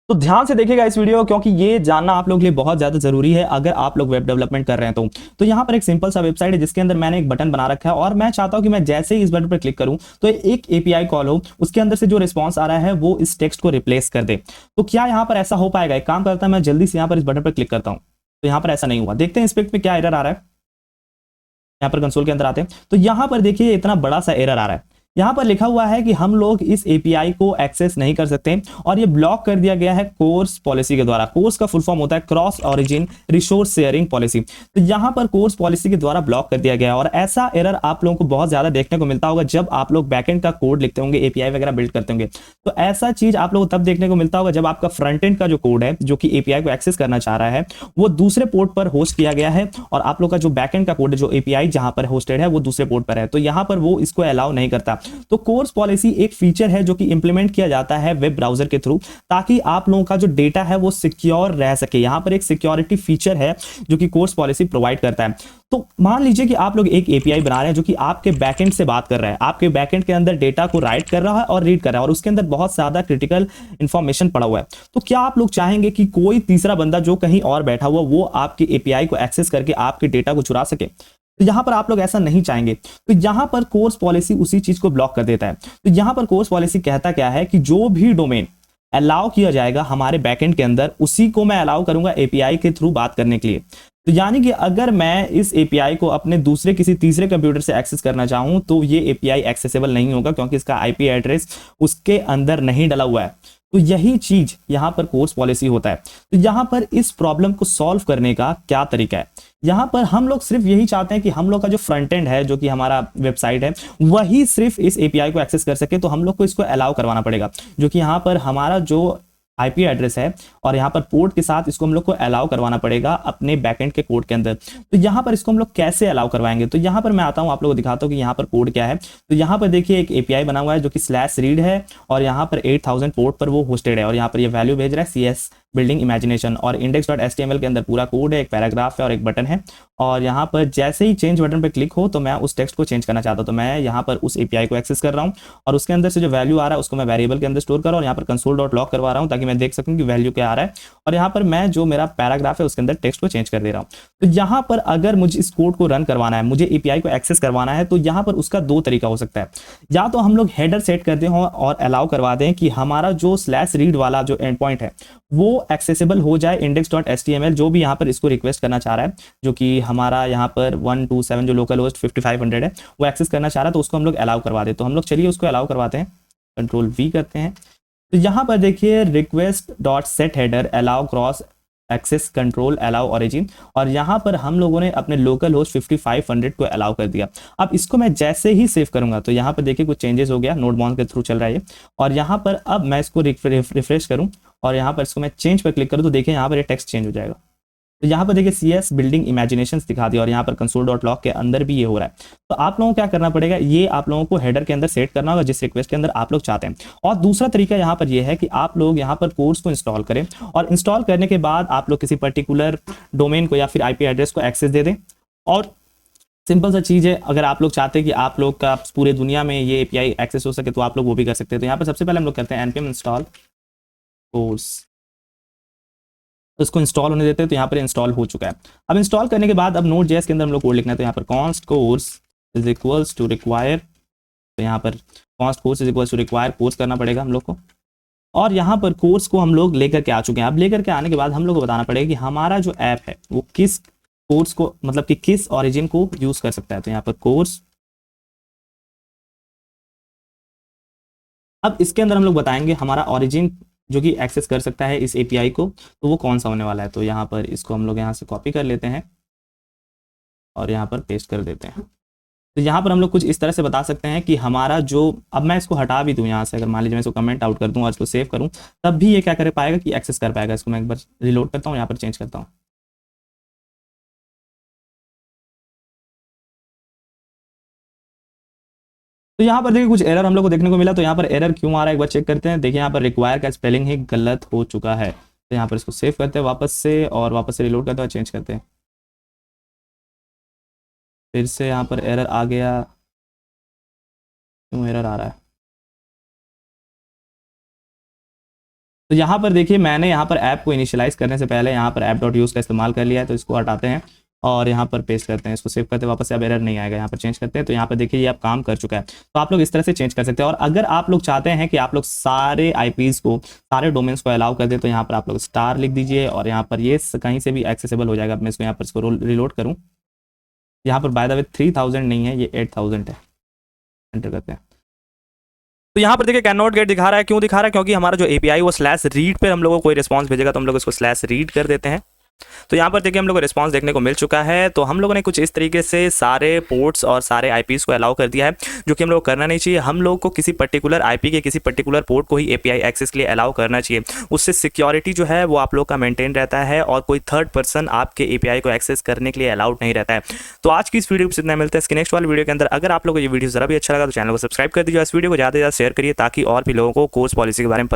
तो ध्यान से देखिएगा इस वीडियो, क्योंकि ये जानना आप लोग के लिए बहुत ज्यादा जरूरी है अगर आप लोग वेब डेवलपमेंट कर रहे हैं तो यहाँ पर एक सिंपल सा वेबसाइट है जिसके अंदर मैंने एक बटन बना रखा है और मैं चाहता हूं कि मैं जैसे ही इस बटन पर क्लिक करूं तो एक एपीआई कॉल हो, उसके अंदर से जो रिस्पॉन्स आ रहा है वो इस टेक्स्ट को रिप्लेस कर दे। तो क्या यहाँ पर ऐसा हो पाएगा? एक काम करता है, मैं जल्दी से यहाँ पर इस बटन पर क्लिक करता हूँ, तो यहाँ पर ऐसा नहीं हुआ। देखते हैं इस पेज पे क्या एरर आ रहा है। यहाँ पर कंसोल के अंदर आते हैं तो यहाँ पर देखिए इतना बड़ा सा एरर आ रहा है। यहाँ पर लिखा हुआ है कि हम लोग इस एपीआई को एक्सेस नहीं कर सकते और ये ब्लॉक कर दिया गया है कोर्स पॉलिसी के द्वारा। कोर्स का फुल फॉर्म होता है cross origin resource sharing policy. तो यहाँ पर कोर्स पॉलिसी के द्वारा ब्लॉक कर दिया गया है और ऐसा एरर आप लोगों को बहुत ज्यादा देखने को मिलता होगा जब आप लोग बैकएंड का कोड लिखते होंगे, एपीआई वगैरह बिल्ड करते होंगे। तो ऐसा चीज आप लोगों को तब देखने को मिलता होगा जब आपका फ्रंट एंड का जो कोड है जो कि एपीआई को एक्सेस करना चाह रहा है वो दूसरे पोर्ट पर होस्ट किया गया है और आप लोग का जो बैकएंड का कोड है जो एपीआई जहां पर होस्टेड है वो दूसरे पोर्ट पर है, तो यहां पर वो इसको अलाउ नहीं करता। तो कोर्स पॉलिसी एक फीचर है जो कि इंप्लीमेंट किया जाता है वेब ब्राउजर के थ्रू ताकि आप लोगों का जो डेटा है वो सिक्योर रह सके। यहां पर एक सिक्योरिटी फीचर है जो कि कोर्स पॉलिसी प्रोवाइड करता है। तो मान लीजिए कि आप लोग एक एपीआई बना रहे हैं जो कि आपके बैकएंड से बात कर रहा है, आपके बैकएंड के अंदर डेटा को राइट कर रहा है और रीड कर रहा है और उसके अंदर बहुत ज्यादा क्रिटिकल इंफॉर्मेशन पड़ा हुआ है। तो क्या आप लोग चाहेंगे कि कोई तीसरा बंदा जो कहीं और बैठा हुआ वो आपके एपीआई को एक्सेस करके आपके डेटा को चुरा सके? तो यहां पर आप लोग ऐसा नहीं चाहेंगे। तो यहां पर कोर्स पॉलिसी उसी चीज को ब्लॉक कर देता है। तो यहां पर कोर्स पॉलिसी कहता क्या है कि जो भी डोमेन अलाउ किया जाएगा हमारे बैकएंड के अंदर उसी को मैं अलाउ करूंगा एपीआई के थ्रू बात करने के लिए। तो यानी कि अगर मैं इस एपीआई को अपने दूसरे किसी तीसरे कंप्यूटर से एक्सेस करना चाहूं तो ये एपीआई एक्सेसिबल नहीं होगा क्योंकि इसका आईपी एड्रेस उसके अंदर नहीं डला हुआ है। तो यही चीज यहां पर कोर्स पॉलिसी होता है। तो यहां पर इस प्रॉब्लम को सॉल्व करने का क्या तरीका है? यहां पर हम लोग सिर्फ यही चाहते हैं कि हम लोग का जो फ्रंट एंड है जो कि हमारा वेबसाइट है वही सिर्फ इस एपीआई को एक्सेस कर सके। तो हम लोग को इसको अलाउ करवाना पड़ेगा, जो कि यहां पर हमारा जो आईपी एड्रेस है और यहाँ पर पोर्ट के साथ इसको हम लोग को अलाउ करवाना पड़ेगा अपने बैकएंड के कोड के अंदर। तो यहाँ पर इसको हम लोग कैसे अलाउ करवाएंगे? तो यहाँ पर मैं आता हूँ, आप लोगों को दिखाता हूँ कि यहाँ पर कोड क्या है। तो यहाँ पर देखिए एक एपीआई बना हुआ है जो कि /read है और यहाँ पर 8000 पोर्ट पर वो होस्टेड है और यहाँ पर ये वैल्यू भेज रहा है CS बिल्डिंग इमेजिनेशन और index.html के अंदर पूरा कोड है, एक पैराग्राफ है और एक बटन है। और यहाँ पर जैसे ही चेंज बटन पर क्लिक हो तो मैं उस टेक्स्ट को चेंज करना चाहता हूँ, तो मैं यहाँ पर उस एपीआई को एक्सेस कर रहा हूँ और उसके अंदर से जो वैल्यू आ रहा है उसको मैं वेरिएबल के अंदर स्टोर कर रहा हूँ और यहाँ पर console.log करवा रहा हूँ ताकि मैं देख सकूँ कि वैल्यू क्या आ रहा है। और यहाँ पर मैं जो मेरा पैराग्राफ है उसके अंदर टेक्स्ट को चेंज कर दे रहा हूँ। तो यहाँ पर अगर मुझे इस कोड को रन करवाना है, मुझे एपीआई को एक्सेस करवाना है, तो यहाँ पर उसका दो तरीका हो सकता है। या तो हम लोग हेडर सेट कर दें और अलाउ करवा दें कि हमारा जो /read वाला जो एंड पॉइंट है वो एक्सेसिबल हो जाए index.html जो भी यहाँ पर इसको रिक्वेस्ट करना चाह रहा है, जो कि हमारा यहाँ पर 127 जो लोकल होस्ट 5500 है वो एक्सेस करना चाह रहा है, तो उसको हम लोग अलाउ करवा दे। तो हम लोग चलिए उसको अलाउ करवाते हैं, Ctrl+V करते हैं। तो यहाँ पर देखिए request dot set header allow cross access control allow origin और यहाँ पर हम लोगों ने अपने लोकल होस्ट 5500 को अलाउ कर दिया। अब इसको मैं जैसे ही सेव करूंगा तो यहाँ पर देखिए कुछ चेंजेस हो गया, नोड बॉन्स के थ्रू चल रहा है ये। और यहाँ पर अब मैं इसको रिफ्रेश करूँ और यहाँ पर इसको मैं चेंज पर क्लिक करूँ तो देखिए यहाँ पर ये टेक्स्ट चेंज हो जाएगा। तो यहाँ पर देखिए CS बिल्डिंग इमेजिनेशन दिखा दिया और यहाँ पर console.log के अंदर भी ये हो रहा है। तो आप लोगों को क्या करना पड़ेगा, ये आप लोगों को हेडर के अंदर सेट करना होगा जिस रिक्वेस्ट के अंदर आप लोग चाहते हैं। और दूसरा तरीका यहाँ पर ये है कि आप लोग यहाँ पर कोर्स को इंस्टॉल करें और इंस्टॉल करने के बाद आप लोग किसी पर्टिकुलर डोमेन को या फिर आईपी एड्रेस को एक्सेस दे दें। और सिंपल सा चीज़ है, अगर आप लोग चाहते हैं कि आप लोग का पूरे दुनिया में ये एपीआई एक्सेस हो सके तो आप लोग वो भी कर सकते हैं। तो यहाँ पर सबसे पहले हम लोग करते हैं npm install कोर्स, उसको इंस्टॉल होने देते हैं। तो यहाँ पर इंस्टॉल हो चुका है। अब इंस्टॉल करने के बाद अब Node.js के अंदर हम लोग कोड लिखना है। तो यहाँ पर const course is equals to require, तो यहाँ पर const course is equals to require course करना पड़ेगा हम लोग को। और यहाँ पर कोर्स को हम लोग लेकर के आ चुके हैं। अब लेकर के आने के बाद हम लोग को बताना पड़ेगा कि हमारा जो ऐप है वो किस कोर्स को मतलब कि किस ऑरिजिन को यूज कर सकता है। तो यहाँ पर कोर्स, अब इसके अंदर हम लोग बताएंगे हमारा ऑरिजिन जो कि एक्सेस कर सकता है इस एपीआई को तो वो कौन सा होने वाला है। तो यहाँ पर इसको हम लोग यहाँ से कॉपी कर लेते हैं और यहाँ पर पेस्ट कर देते हैं। तो यहाँ पर हम लोग कुछ इस तरह से बता सकते हैं कि हमारा जो, अब मैं इसको हटा भी दूँ यहाँ से, अगर मान लीजिए मैं इसको कमेंट आउट कर दूँ और इसको सेव करूँ तब भी ये क्या कर पाएगा कि एक्सेस कर पाएगा। इसको मैं एक बार रिलोड करता हूँ, यहाँ पर चेंज करता हूँ। तो यहाँ पर देखिए कुछ एरर हम लोग को देखने को मिला। तो यहाँ पर एरर क्यों आ रहा है एक बार चेक करते हैं। देखिए यहाँ पर रिक्वायर का स्पेलिंग ही गलत हो चुका है। तो यहाँ पर इसको सेव करते हैं वापस से और वापस से रिलोड करते हैं और चेंज करते हैं। फिर से यहाँ पर एरर आ गया, क्यों एरर आ रहा है? तो यहाँ पर देखिए मैंने यहाँ पर ऐप को इनिशियलाइज करने से पहले यहाँ पर app.use का इस्तेमाल कर लिया है, तो इसको हटाते हैं और यहाँ पर पेस्ट करते हैं, इसको सेव करते हैं वापस से। अब एरर नहीं आएगा, यहाँ पर चेंज करते हैं तो यहाँ पर देखिए ये अब काम कर चुका है। तो आप लोग इस तरह से चेंज कर सकते हैं। और अगर आप लोग चाहते हैं कि आप लोग सारे आईपीज को, सारे डोमेन्स को अलाउ कर दें, तो यहाँ पर आप लोग स्टार लिख दीजिए और यहाँ पर ये कहीं से भी एक्सेसिबल हो जाएगा। मैं इसको यहाँ पर इसको रिलोड करूँ, यहाँ पर बाय द वे 3000 नहीं है, ये 8000 है। एंटर करते हैं तो यहाँ पर देखिए कैन नॉट गेट दिखा रहा है। क्यों दिखा रहा है? क्योंकि हमारा जो एपीआई वो /read पे हम लोगों को कोई रिस्पांस भेजेगा, तो हम लोग इसको /read कर देते हैं। तो यहाँ पर देखिए हम लोग को रिस्पांस देखने को मिल चुका है। तो हम लोगों ने कुछ इस तरीके से सारे पोर्ट्स और सारे आईपीस को अलाउ कर दिया है, जो कि हम लोग को करना नहीं चाहिए। हम लोग को किसी पर्टिकुलर आईपी के किसी पर्टिकुलर पोर्ट को ही एपीआई एक्सेस के लिए अलाउ करना चाहिए। उससे सिक्योरिटी जो है वो आप लोग का मेंटेन रहता है और कोई थर्ड पर्सन आपके एपीआई को एक्सेस करने के लिए अलाउड नहीं रहता है। तो आज की इस वीडियो से इतना मिलता है। इसके नेक्स्ट वाली वीडियो के अंदर अगर आप लोग को ये वीडियो जरा भी अच्छा लगा तो चैनल को सब्सक्राइब कर दीजिए, इस वीडियो को ज़्यादा से ज़्यादा शेयर करिए ताकि और भी लोगों को कोर्स पॉलिसी के बारे में